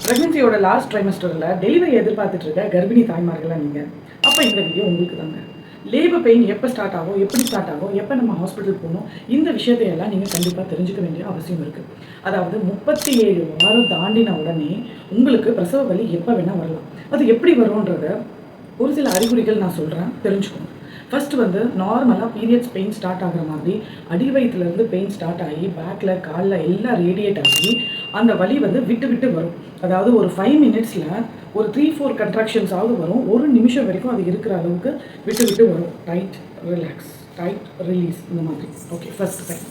ப்ரெக்னென்சியோட last ட்ரைமஸ்டரில் delivery எதிர்பார்த்துட்டு இருக்க கர்ப்பிணி தாய்மார்களாக நீங்கள் அப்போ இந்த வீடியோ உங்களுக்கு தாங்க. லேபர் பெயின் எப்போ ஸ்டார்ட் ஆகும், எப்படி ஸ்டார்ட் ஆகும், எப்போ நம்ம ஹாஸ்பிட்டல் போகணும், இந்த விஷயத்தையெல்லாம் நீங்கள் கண்டிப்பாக தெரிஞ்சுக்க வேண்டிய அவசியம் இருக்குது. அதாவது 37 வாரம் தாண்டின உடனே உங்களுக்கு பிரசவ வலி எப்போ வேணால் வரலாம். அது எப்படி வரும்ன்றத ஒரு சில அறிகுறிகள் நான் சொல்கிறேன், தெரிஞ்சுக்கணும். ஃபஸ்ட்டு வந்து நார்மலாக பீரியட்ஸ் பெயின் ஸ்டார்ட் ஆகிற மாதிரி அடி வயிற்றுலேருந்து பெயின் ஸ்டார்ட் ஆகி பேக்கில் காலில் எல்லாம் ரேடியேட் ஆகி அந்த வலி வந்து விட்டு விட்டு வரும். அதாவது ஒரு 5 மினிட்ஸில் ஒரு 3-4 கன்ட்ராக்ஷன்ஸாவது வரும். ஒரு நிமிஷம் வரைக்கும் அது இருக்கிற அளவுக்கு விட்டு விட்டு வரும். டைட் ரிலாக்ஸ், டைட் ரிலீஸ், இந்த மாதிரி. Okay, first time.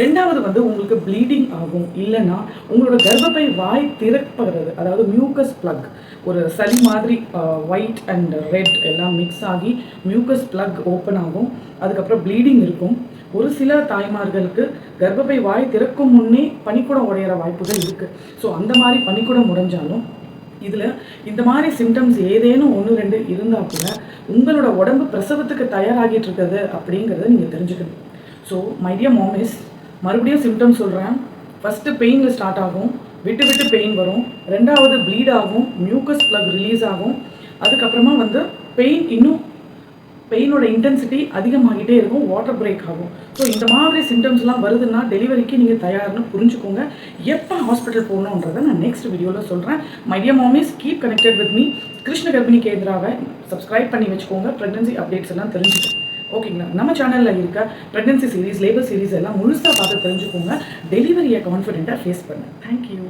ரெண்டாவது வந்து உங்களுக்கு ப்ளீடிங் ஆகும், இல்லைன்னா உங்களோட கர்ப்பப்பை வாய் திறப்படுறது, அதாவது மியூக்கஸ் ப்ளக், ஒரு சளி மாதிரி ஒயிட் அண்ட் ரெட் எல்லாம் மிக்ஸ் ஆகி மியூக்கஸ் ப்ளக் ஓப்பன் ஆகும். அதுக்கப்புறம் ப்ளீடிங் இருக்கும். ஒரு சில தாய்மார்களுக்கு கர்ப்பப்பை வாய் திறக்கும் முன்னே பனிக்கூடம் உடையிற வாய்ப்புகள் இருக்குது. ஸோ அந்த மாதிரி பனிக்கூடம் உடைஞ்சாலும் இதில் இந்த மாதிரி சிம்டம்ஸ் ஏதேனும் 1-2 இருந்தால் கூட உங்களோட உடம்பு பிரசவத்துக்கு தயாராகிட்டு இருக்குது அப்படிங்கிறத நீங்கள் தெரிஞ்சுக்கணும். ஸோ மை டியர் மாமிஸ், மறுபடியும் சிம்டம்ஸ் சொல்கிறேன். ஃபஸ்ட்டு பெயினில் ஸ்டார்ட் ஆகும், விட்டு விட்டு பெயின் வரும். ரெண்டாவது ப்ளீட் ஆகும், மியூக்கஸ் ப்ளக் ரிலீஸ் ஆகும். அதுக்கப்புறமா வந்து பெயினோட இன்டென்சிட்டி அதிகமாகிட்டே இருக்கும், வாட்டர் பிரேக் ஆகும். ஸோ இந்த மாதிரி சிம்டம்ஸ்லாம் வருதுன்னா டெலிவரிக்கு நீங்கள் தயார்னு புரிஞ்சுக்கோங்க. எப்போ ஹாஸ்பிட்டல் போகணுன்றதை நான் நெக்ஸ்ட் வீடியோவில் சொல்கிறேன். மை டியர் மாமிஸ், keep connected with me. Krishna கர்ப்பிணி கேந்திராவை சப்ஸ்கிரைப் பண்ணி வச்சுக்கோங்க. ப்ரெக்னன்சி அப்டேட்ஸ் எல்லாம் தெரிஞ்சுக்கோங்க. ஓகேங்களா? நம்ம சேனலில் இருக்க ப்ரெக்னன்சி சீரீஸ், லேபர் சீரீஸ் எல்லாம் முழுசாக பார்த்து தெரிஞ்சுக்கோங்க. டெலிவரியை கான்ஃபிடென்ட்டாக ஃபேஸ் பண்ணு. தேங்க்யூ.